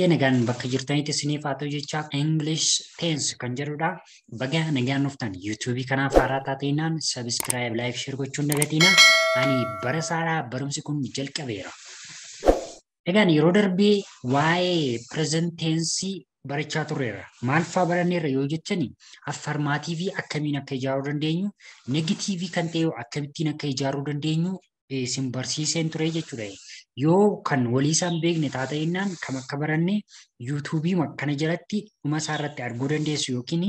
Nagaan bakka jirtanitti isiniif haa ta'u jecha English tense kan jedhudha. Baga nagaan dhuftan YouTube kanaaf haaraa taateenaan subscribe, like, share gochuun dagatina. Ani Beresaadhaa barumsi kun jalqabeera. Egaan yeroo darbee waa'ee present tense barachaa turreera. Maal fa'aa baranneerra yoo jettani affirmative akkamiin akka ijaaruu dandeenyu, negative kan ta'e akkamittiin akka ijaaruu dandeenyu isin barsiiseen ture jechuudha. Yoo kan walii isaan beekne taata'inaan kam akka baranne YouTube kana jalatti dhuma isaa irratti arguu dandeessu yookiin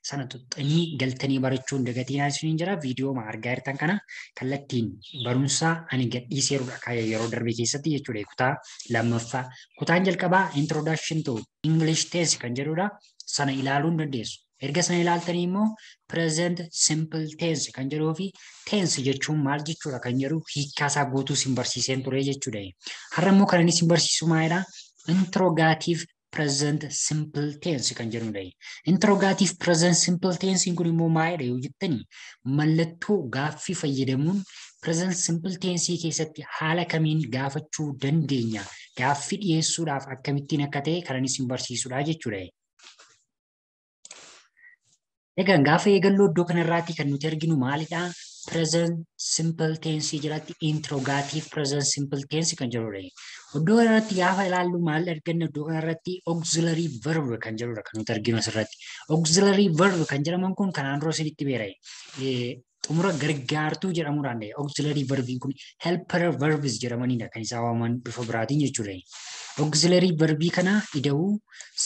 sana tuxxanii galtanii barachuun dagatinaa isiniin jira. Viidiyoo argaa jirtan kana kallattiin barumsaa ani gadhiiseerudha yeroo darbe keessatti jechuudha. Kutaa lammaffaa. Kutaan jalqabaa Introduction to English Tense kan jedhudha. Sana ilaaluu dandeessu. Erga sana ilaaltanii immoo present simple tense kan jedhuu fi tense jechuun maal jechuudha kan jedhu hiikkaa isaa guutuu isin barsiiseen ture jechuudha. Har'a immoo kan inni isin barsiisu maalidha? Interrogative present simple tense kan jedhudha. Interrogative present simple tense kun immoo maalidha yoo jettani mallattoo gaaffii fayyadamuun present simple tense keessatti haala kamiin gaafachuu dandeenya? Gaaffii dhiyeessuudhaaf akkamittiin akka ta'e kan inni isin barsiisudha jechuudha. Egaan gaafa eegalloo iddoo kanarraatti kan nuti arginu maalidha? Present simple tense jalatti interrogative present simple tense kan jedhudha. Iddoo kanarratti gaafa ilaallu maal arganna? Iddoo kanarratti auxiliary verb kan jedhudha kan nuti arginu asirratti. Auxiliary verb kan jedhaman kun kanaan dura isinitti beera. Xumura gargaartuu jedhamuudhaan auxiliary verbiin kun helper verbs jedhamanidha kan isaa waaman bifa biraatiin jechuudha. Auxiliary verbii kana ida'uu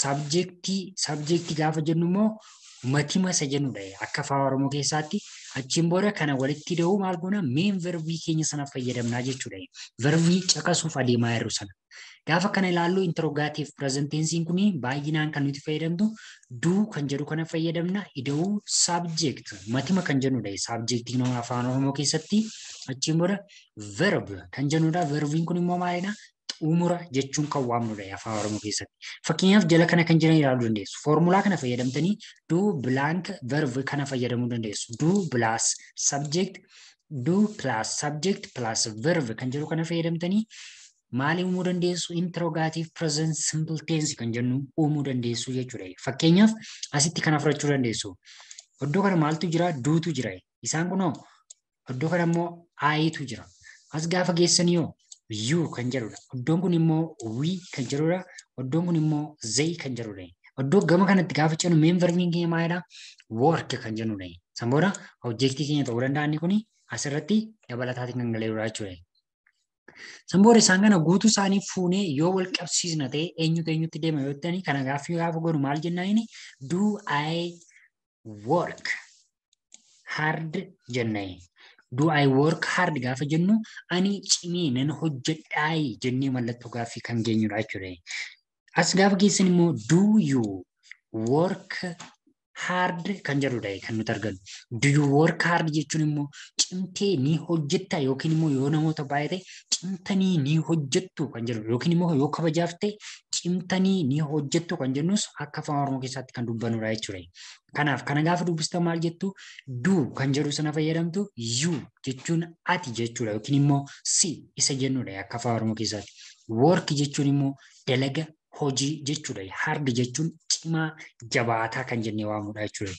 subjectii gaafa jennu immoo matima isa jennudha. Akka Afaan Oromoo keessatti achiin booda kana walitti ida'uu maal goona main verbii keenya sana fayyadamnaa jechuudha. Verbii caqasuuf adeemaa jirru sana. Gaafa kana ilaallu interrogative present tense kun baay'inaan kan nuti fayyadamtu do kan jedhu kana fayyadamna. Ida'uu subject matima kan jennudha. Subjectiin Afaan Oromoo keessatti achiin booda verb kan jennudha. Verbiin kun immoo maalidha? Xumura jechuun kan waamnudha Afaan Oromoo keessatti. Fakkeenyaaf jala kana kan jiran ilaaluu dandeessu. Foormulaa kana fayyadamtanii do blank verb kana fayyadamuu dandeessu. Do plus subject plus verb kan jedhu kana fayyadamtanii maal uumuu dandeessu? Interrogative present simple tense kan jennu uumuu dandeessu jechuudha. Fakkeenyaaf asitti kana fudhachuu dandeessu. Iddoo kana maaltu jira? Duutu jira. Isaan kunoo iddoo kana immoo ayitu jira. As gaafa geessanii yoo you kan jedhudha. Iddoon kun immoo we kan jedhudha. Iddoon kun immoo they kan jedhudha. Iddoo gama kanatti gaafa jennu main verbiin keenya maalidha? Work kan jennudha. San booda objectii keenya ta'uu danda'an kun asirratti dabalataatiin kan galeerudha jechuudha. San booda isaan kana guutuu isaanii fuunee yoo wal qabsiisna ta'e eenyutti deema yoo ta'ani kana gaafa godhu maal jennaan? Do I work hard jennaan. Do I work hard gaafa jennu ani cimee nan hojjedhaa jennee mallattoo gaaffii kan geenyudha jechuudha. As gaafa geessan immoo do you work hard kan jedhudha kan nuti argannu. Do you work hard jechuun immoo cimtee ni hojjetta yookiin immoo yoo namoota baay'ate cimtanii ni hojjettu kan jedhu yookiin immoo yoo kabajaaf ta'e cimtanii ni hojjettu kan jennus akka Afaan Oromoo keessatti kan dubbannudha jechuudha. Kanaaf kana gaafa dubbistan maal jettu? Do kan jedhu sana fayyadamtu you jechuun ati jechuudha yookiin immoo si isa jennudha akka Afaan Oromoo keessatti. Work jechuun immoo dalaga hojii jechuudha. Hard jechuun cimaa jabaataa kan jennee waamudha jechuudha.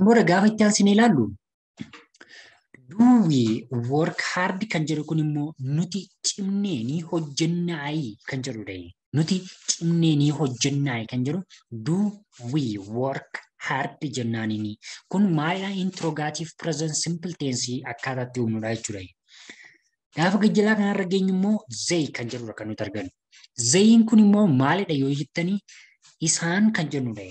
Booda gaafa itti aansine ilaallu do we work hard kan jedhu kun immoo nuti cimnee ni hojjennaa kan jedhudha. Nuti cimnee ni hojjennaa kan jedhu do we work hard jennaanini. Kun maalidha? Interrogative present simple tense akkaataatti uumnudha jechuudha. Gaafa gajjalaa kanarra geenyu immoo they kan jedhudha kan nuti argannu. Zayin kun immoo maalidha yoo jettanii isaan kan jennudha.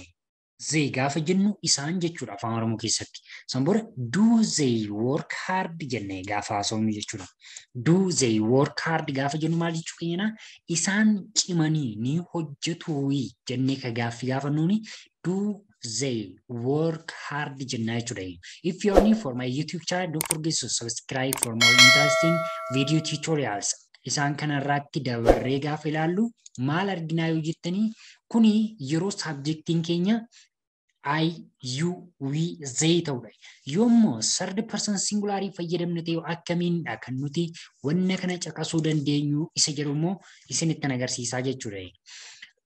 They gaafa jennu isaan jechuudha Afaan Oromoo keessatti. San booda do they work hard jennee gaafa haasofnu jechuudha. Do they work hard gaafa jennu maal jechuu keenyana? Isaan cimanii ni hojjetu jennee ka gaaffii gaafannuuni do they work hard jennaa jechuudha. If you are new for my YouTube channel, don't forget to subscribe for more interesting video tutorials. Isaan kanarratti dabarree gaafa ilaallu maal arginaa yoo jettanii kuni yeroo subjectiin keenya I, you, we, they ta'udha. Yoommoo third person singularii fayyadamne ta'e akkamiinidha kan nuti wanna kana caqasuu dandeenyu isa jedhummoo isinittan agarsiisaa jechuudha.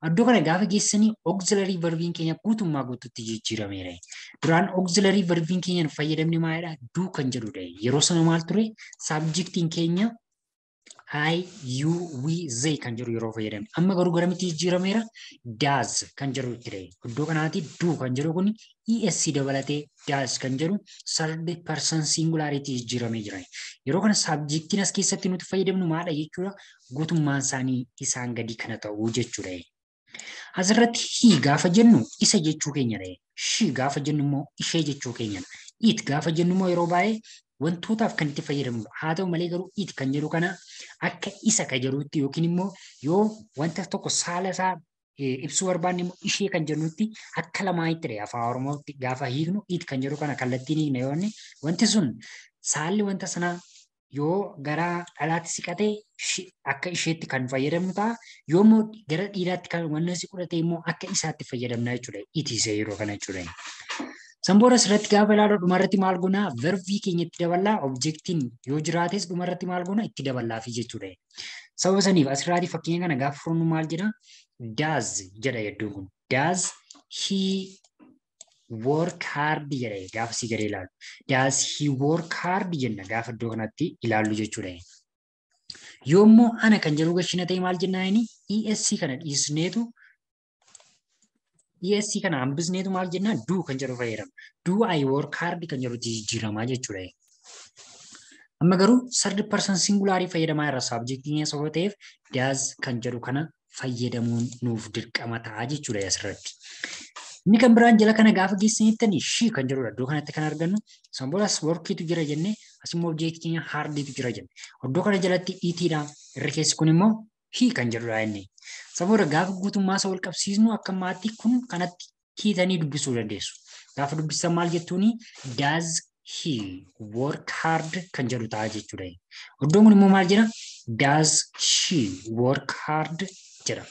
Iddoo kana gaafa geessanii auxiliary verbiin keenya guutummaa guutuutti jijjiirameera. Duraan auxiliary verbiin keenya fayyadamne maalidha? Do kan jedhudha. Yeroo sana maal ture? Subjectiin keenya I, you, we, they kan jedhu yeroo fayyadamne. Amma garuu garamitti jijjiirameera? Does kan jedhu ture. Iddoo kanaatti do kan jedhu kun ES dabalatee does kan jedhu third person singularitti jijjiiramee jira. Yeroo kana subjectiin as keessatti nuti fayyadamnu maadha jechuudha? Guutummaan isaanii isaan gadi kana ta'uu jechuudha. Asirratti he gaafa jennu isa jechuu keenyadha. She gaafa jennu immoo ishee jechuu keenyadha. It gaafa jennu immoo yeroo baay'ee wantootaaf kan itti fayyadamnudha. Haa ta'u malee garuu it kan jedhu kana akka isa kan jedhutti yookiin immoo yoo wanta tokko saala isaa ibsuu barbaanne immoo ishee kan jennutti akka lamaanitti ta'e afaan Oromootti gaafa hiiknu it kan jedhu kana kallattiin hiikna yoo inni wanti sun saalli wanta sanaa yoo gara dhalaatti siqatee akka isheetti kan fayyadamnu ta'a. Yoo immoo gara dhiiraatti kan wanna siqate immoo akka isaatti fayyadamna jechuudha. It is yeroo kana jechuudha. Sanboora asirratti gaafa ilaaluu dhumarratti maal goonaa verbii keenya itti daballaa objectiin yoo jiraates dhumarratti maal goonaa itti daballaafi jechuudha. Sababa saniif asirratti fakkeenya kana gaafa furnu maal jedha? Does jedha iddoon kun. Does he work hard jedha gaafa si garee ilaalu. Does he work hard jenna gaafa iddoo kanatti ilaallu jechuudha. Yoommoo ana kan jedhu gashina ta'e maal jennaa inni ESC kana dhiisneetu ESC kana hambisneetu maal jennaa do kan jedhu fayyadama. Do I work hard kan jedhutti jijjiiramaa jechuudha. Amma garuu third person singularii fayyadamaa irra subjectiin sababa ta'eef does kan jedhu kana fayyadamuun nuuf dirqama ta'a jechuudha asirratti. Inni kan biraan jala kana gaafa geessanittani she kan jedhudha. Iddoo kanatti kan argannu sanboodas workiitu jira jennee asimmoo object keenya hardiitu jira jenne. Iddoo kana jalatti itiidha. Irra keessi kun immoo he kan jedhudha inni. Saboora gaafa guutummaa isa wal qabsiisnu akka maatii kun kanatti hiitanii dubbisuu dandeessu. Gaafa dubbisan maal jettuuni does he work hard kan jedhu ta'a jechuudha. Iddoon kun immoo maal jedha? Does she work hard jedha.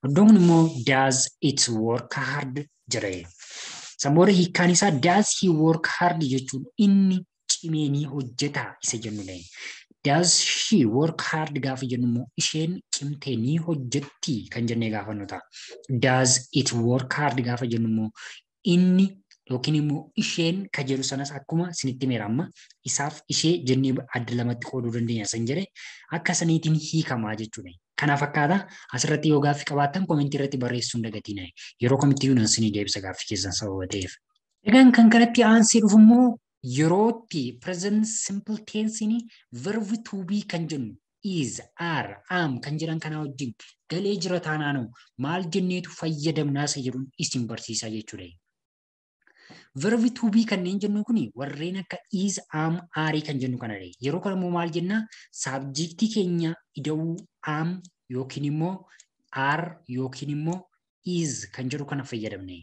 Iddoon kun immoo does it work hard jedha. Saboora hiikkaan isaa does he work hard jechuun inni cimee ni hojjeta isa jennudha. Does she work hard gaafa jennu immoo isheen cimtee ni hojjetti kan jennee gaafannu ta'a. Does it work hard gaafa jennu immoo inni yookiin immoo isheen kan jedhu sanas akkuma isinitti himeera amma isaaf ishee jennee adda lamatti qooduu dandeenya san jedhe akka saniitiin hiikamaa jechuudha. Kanaaf akkaata asirratti yoo gaaffii qabaattan komentii irratti barreessuu hin dagatinaa. Yeroo komitti yuunan isinii deebisa gaaffii keessan sababa ta'eef. Egaan kan kanatti aansee dhufu immoo yerootti present simple tense ni verb to be kan jennu is, are, am kan jedhan kana wajjin galee jira taanaanu maal jenneetu fayyadamnaa isa jedhuun isin barsiisaa jechuudha. Verb to be kanneen jennu kuni warreen akka is, am, are kan jennu kanadha. Yeroo kana immoo maal jennaa subjectii keenya ida'uu am yookiin immoo are yookiin immoo is kan jedhu kana fayyadamne.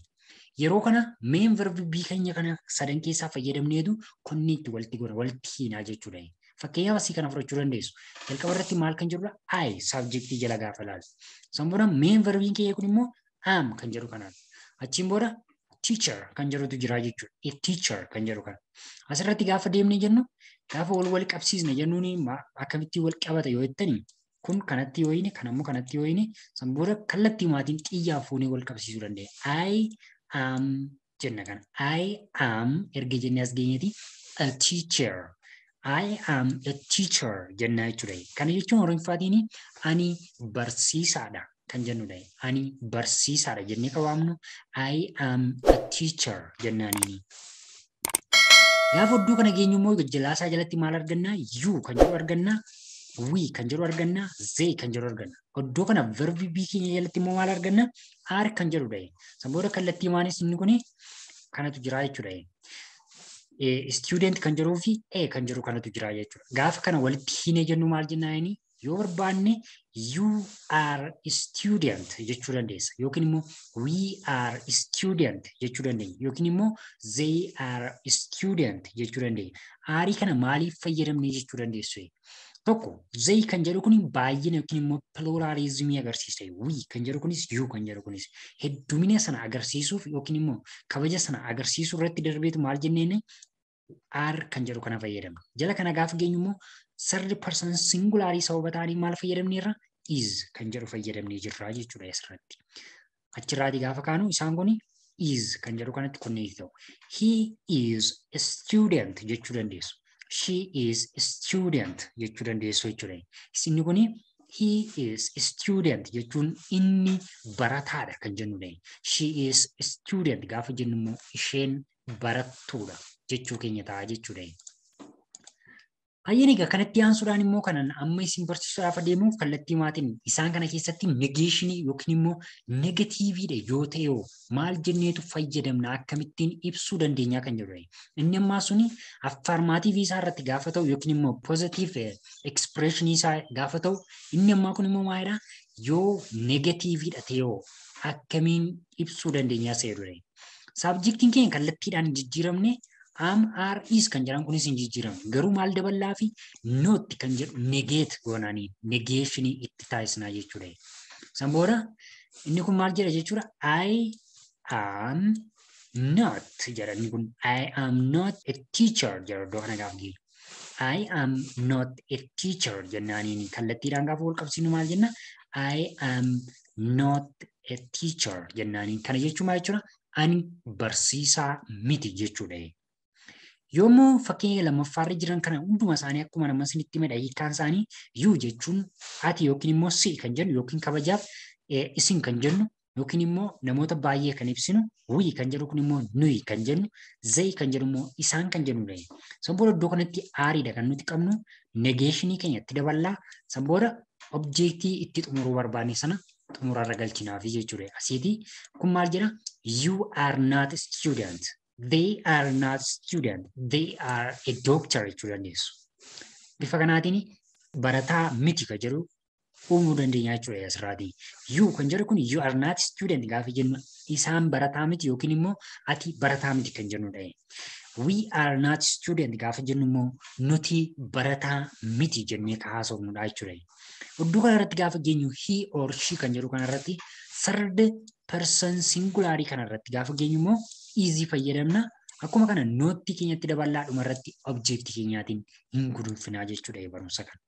Yeroo kana main verb be keenya kana sadan keessaa fayyadamneetu konniitti walitti godha walitti hiinaa jechuudha. Fakkeenyaaf asii kana fudhachuu dandeessu. Jalqaba irratti maal kan jedhudha? I subjectii jala gaafa ilaalu. San booda main verbiin keenya kun immoo am kan jedhu kanaan. Achiin booda teacher kan jedhutu jira jechuudha. A teacher kan jedhu kana. Asirratti gaafa deemnee jennu gaafa wal qabsiisne jennuun akkamitti wal qabata yoo jettani kun kanatti yoo inni kan ammoo kanatti yoo inni san booda kallattii maatiin xiyyaa fuunee wal qabsiisuu dandeenya. I am jenna kana. I am erga jennee as geenyeeti a teacher. I am a teacher jenna jechuudha. Kana jechuun Oromiffaatiin ani barsiisaadha kan jennudha. Ani barsiisaadha jennee qabaamnu I am a teacher jennaaniini. Gaafa iddoo kana geenyu immoo jalaasaa jalatti maal argannaa? You kan jedhu argannaa. We kan jedhu argannaa. They kan jedhu argannaa. Iddoo kana verb be keenya jalatti immoo maal argannaa? Are kan jedhudha. San booda kallattii maanis inni kuni kanatu jira jechuudha. Student kan jedhuu fi A kan jedhu kanatu jira jechuudha. Gaafa kana walitti hiinee jennu maal jennaa inni? Yoo barbaanne you are student jechuu dandeessa. Yookiin immoo we are student jechuu dandeenya. Yookiin immoo they are student jechuu dandeenya. Aarii kana maaliif fayyadamne jechuu dandeessu? Tokko they kan jedhu kun baay'ina yookiin immoo pluralizimii agarsiisa. We kan jedhu kunis you kan jedhu kunis heddumina sana agarsiisuuf yookiin immoo kabaja sana agarsiisuu irratti darbeetu maal jenneen are kan jedhu kana fayyadamna. Jala kana gaafa geenyu immoo third person singulaarii sababa ta'anii maal fayyadamneerra is kan jedhu fayyadamnee jirra jechuudha asirratti. Achirraati gaafa kaanu isaan kun is kan jedhu kanatti konneekti ta'u. He is a student jechuu dandeessu. She is a student jechuu dandeessu jechuudha. Isinni kun he is a student jechuun inni barataadha kan jennudha. She is a student gaafa jennu immoo isheen barattuudha jechuu keenya ta'a jechuudha. Hayyeen egaa kanatti aansuudhaan immoo kanan amma isin barsiisuudhaaf adeemuuf kallattii maatiin isaan kana keessatti negeeshinii yookiin immoo negatiiviidha yoo ta'e maal jenneetu fayyadamna akkamittiin ibsuu dandeenya kan jedhudha. Inni ammaa suni affirmaatiivii isaa irratti gaafa ta'u yookiin immoo positive expression isaa gaafa ta'u inni ammaa kun immoo maalidha yoo negatiiviidha ta'e akkamiin ibsuu dandeenya seerudha. Subjectiin keenya kallattiidhaan jijjiiramne am are is kan jedhan kunis hin jijjiiramne garuu maal daballaa fi not kan jedhu negate goonanii negeeshinii itti taasisnaa jechuudha. San booda inni kun maal jedha jechuudha I am not jedha inni kun I am not a teacher jedha iddoo kana gaafa geessu. I am not a teacher jennaaniin kallattiidhaan gaafa wal qabsiinu maal jenna I am not a teacher jennaaniin kana jechuun maal jechuudha ani barsiisaa miti jechuudha. Yommuu fakkeenya lammaffaarra jiran kana hunduma isaanii akkuma nama isinitti hime hiikkaan isaanii you jechuun ati yookiin immoo si kan jennu yookiin kabajaaf isin kan jennu yookiin immoo namoota baay'ee kan ibsinu we kan jedhu kun immoo nuyi kan jennu they kan jedhu immoo isaan kan jennudha. San booda iddoo kanatti aariidha kan nuti qabnu negeeshinii keenya itti daballaa san booda objektii itti xumuruu barbaanne sana xumurarra galchinaafi jechuudha. Asiiti kun maal jedha you are not a student. They are not student. They are a doctor jechuu dandeessu. Bifa kanaatiin barataa miti kan jedhu uumuu dandeenya jechuudha asirraati. You kan jedhu kun you are not student gaafa jennu isaan barataa miti yookiin immoo ati barataa miti kan jennudha. We are not student gaafa jennu immoo nuti barataa miti jennee kaasofnudha jechuudha. Iddoo kanarratti gaafa geenyu he or she kan jedhu kanarratti third person singulaarii kanarratti gaafa geenyu immoo easy fayyadamna. Akkuma kana nootti keenyatti daballaadhuma irratti objektii keenyaatiin hin gudunfinaa jechuudha barumsa kana.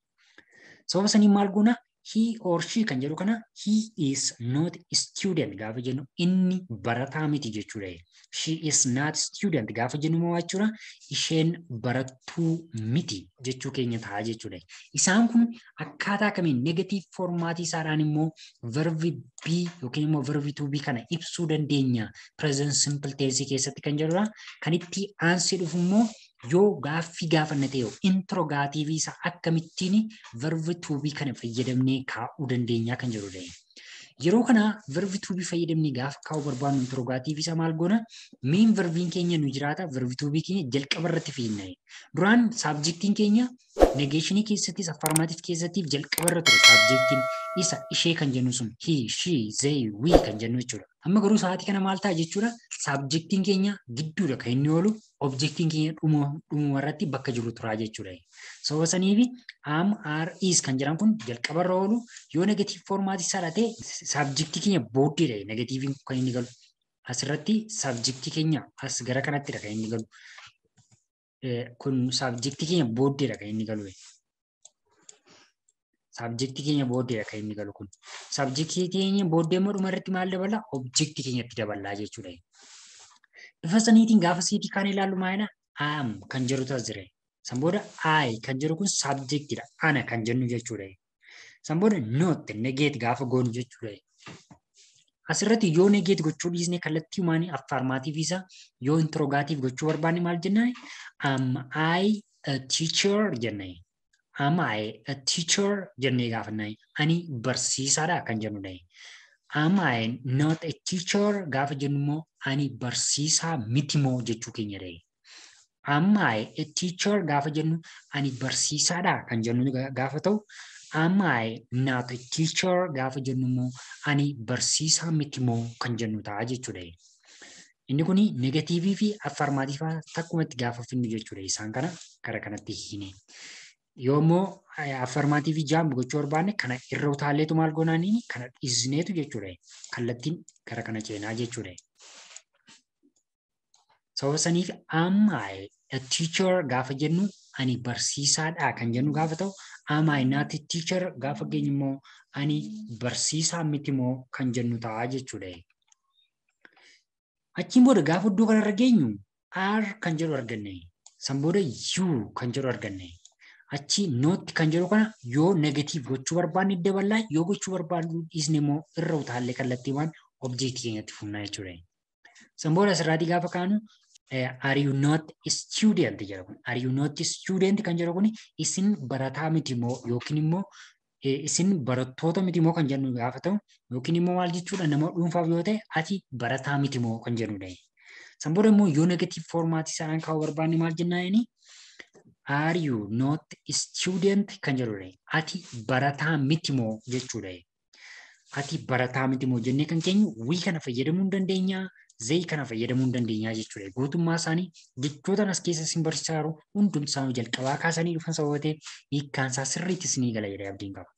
Sababa sanii maal goona he or she kan jedhu kana he is not student gaafa jennu inni barataa miti jechuudha. She is not student gaafa jennu moo jechuudha isheen barattuu miti jechuu keenya ta'a jechuudha. Isaan kun akkaataa kamiin negative formaatii isaadhaan immoo verbi be yookiin immoo verbi to be kana ibsuu dandeenya present simple tense keessatti kan jedhudha. Kan itti aansee dhufu immoo yoo gaaffii gaafanne ta'e interrogative isa akkamittiin verbi to be kana fayyadamnee kaa'uu dandeenya kan jedhudha. Yeroo kana verbi to be fayyadamnee gaafa kaa'uu barbaannu interrogative isa maal goona main verbiin keenya nu jiraata verbi to be keenya jalqaba irratti fiinna. Duraan subjectiin keenya negeeshinii keessattis affirmative keessattiif jalqaba irra ture subjectiin isa ishee kan jennu sun he she they we kan jennu jechuudha. Amma garuu sa'aatii kana maal ta'a jechuudha subjectiin keenya gidduudha kan inni oolu objectiin keenya dhumuma irratti bakka jiru turaa jechuudha. Sababa saniifi am are is kan jedhan kun jalqaba irra oolu yoo negative formaati isaa ta'e subjectii keenya booddeedha negatiiviin kan inni galu. Asirratti subjectii keenya as gara kanattidha kan inni galu. Kun subjectii keenya booddeedha kan inni galu. Subjectii keenya booddeedha kan inni galu kun. Subjectii keenya booddee immoo dhuma irratti maal dabala? Objectii keenyatti daballaa jechuudha. Bifa saniitiin gaafa siitii kan ilaallu maalidha? Am kan jedhu tas jira. San booda I kan jedhu kun subjectidha. Ana kan jennu jechuudha. San booda not negate gaafa goonu jechuudha. Asirratti yoo negate gochuu dhiisne kallattii humaanii affirmative isa yoo interrogative gochuu barbaanne maal jennaan? Am I a teacher jennaan. Am I a teacher jennee gaafannaan ani barsiisaadha kan jennudha. Am I not a teacher gaafa jennu immoo ani barsiisaa miti moo jechuu keenyadha. Am I a teacher gaafa jennu ani barsiisaadha kan jennu gaafa ta'u Am I not a teacher gaafa jennu immoo ani barsiisaa miti moo kan jennu ta'a jechuudha. Inni kuni negatiivii fi affirmaatiivaa takkumatti gaafa finnu jechuudha. Isaan kana kara kanatti hine. Yoommoo affirmaatiivii jaambu gochuu barbaanne kana irra utaalleetu maal goonaanii kana dhiisneetu jechuudha. Kallattiin kara kana ceenaa jechuudha. Sababa saniif am I a teacher gaafa jennu ani barsiisaadha kan jennu gaafa ta'u am I not a teacher gaafa geenyu immoo ani barsiisaa miti moo kan jennu ta'a jechuudha. Achiin booda gaafa iddoo kanarra geenyu R kan jedhu arganne. San booda U kan jedhu arganne. Achi not kan jedhu kana yoo negative gochuu barbaanne daballaa yoo gochuu barbaanne dhiisne immoo irra utaallee kallattiiwwan objectii keenyatti fufnaa jechuudha. San booda asirraatii gaafa kaanu are you not a student jedha kun. Are you not a student kan jedhu kun isin barataa miti moo yookiin immoo isin barattoota miti moo kan jennu gaafa ta'u yookiin immoo maal jechuudha nama dhuunfaaf yoo ta'e ati barataa miti moo kan jennudha. San booda immoo yoo negative formaati isaan kaa'uu barbaanne maal jennaani? Are you not a student kan jedhudha. Ati barataa miti moo jechuudha. Ati barataa miti moo jennee kan keenyu wii kana fayyadamuu hin dandeenya. Zee kana fayyadamuu hin dandeenya jechuudha. Guutummaa isaanii jechoota as keessa isin barsiisaa jiru hundumti isaanii jalqabaa kaasanii dhufan sababa ta'eef hiikkaan isaa sirriitti isinii gala jedhee abdiin qaba.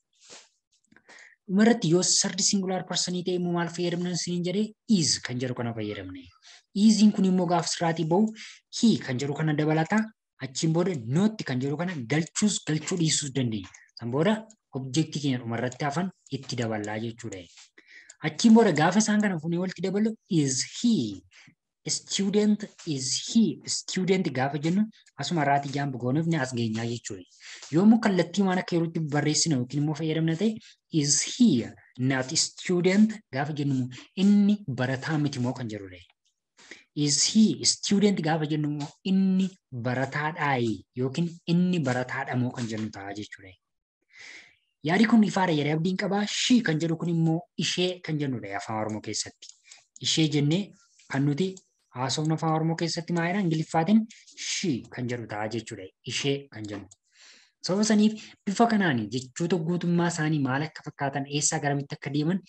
Dhumarratti yoo sardi singular personii ta'e immoo maal fayyadamna isiniin jedhee is kan jedhu kana fayyadamne. Isiin kun immoo gaafa sirraatii bahu he kan jedhu kana dabalata. Achiin booda not kan jedhu kana galchuus galchuu dhiisuus dandeenya. San booda objektii keenya dhumarratti hafan itti daballaa jechuudha. Achiin booda gaafa isaan kana fuunee walitti dabalu is he student gaafa jennu asuma irraati jaambu goonuuf ni as geenyaa jechuudha. Yoommoo kallattii waan akka yerootti barreessina yookiin immoo fayyadamna ta'e is he not student gaafa jennu inni barataa miti moo kan jedhudha. Is he student gaafa jennu immoo inni barataadhaayi yookiin inni barataadha moo kan jennu ta'a jechuudha. Yaadi kun ifaadha jedhee abdiin qabaa. She kan jedhu kun immoo ishee kan jennudha afaan Oromoo keessatti. Ishee jennee kan nuti haasofna afaan Oromoo keessatti maayina Ingiliffaatiin she kan jedhu ta'a jechuudha. Ishee kan jennu. Sababa saniif bifa kanaan jechoota guutummaa isaanii maal akka fakkaatan eessaa garamitti akka deeman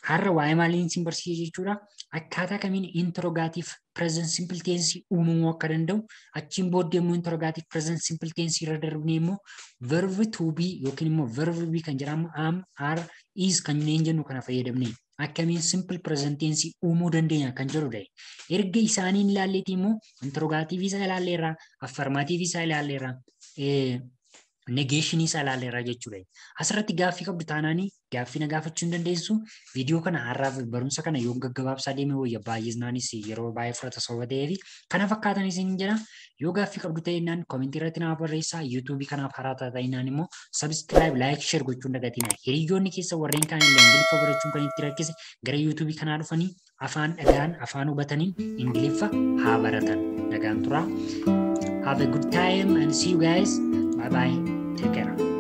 har'a waa'ee maaliin isin barsiise jechuudha. Akkaataa kamiin interrogative present simple tense uumamuu akka danda'u achiin booddee immoo interrogative present simple tense irra darbinee immoo verb to be yookiin immoo verb be kan jedhamu am, are, is kanneen jennu kana fayyadamnee akkamiin simple present tense uumuu dandeenya kan jedhudha. Erga isaaniin ilaalleeti immoo interrogative isa ilaalleerra, affirmative isa ilaalleerra, negation isa ilaalleerra jechuudha. Asirratti gaaffii qabdu taanaanii gaaffii na gaafachuu hin dandeessu. Viidiyoo kana har'aaf barumsa kana yoo gaggabaabsaa deeme wayya baay'isnaanis yeroo baay'ee fudhata sababa ta'eef kana fakkaatan isin jedha. Yoo gaaffii qabdu ta'inaan koomentii irratti naaf barreessaa. YouTube kanaaf haaraa ta'inaan immoo subscribe, like, share gochuun dagatina. Hiriyoonni keessa warreen kaan illee Ingiliffa barachuun kan itti rakkise gara YouTube kanaa dhufanii afaan dhagaan afaan hubataniin Ingiliffa haa baratan. Nagaan tura. Have a good time and see you guys. Bye bye. Take care.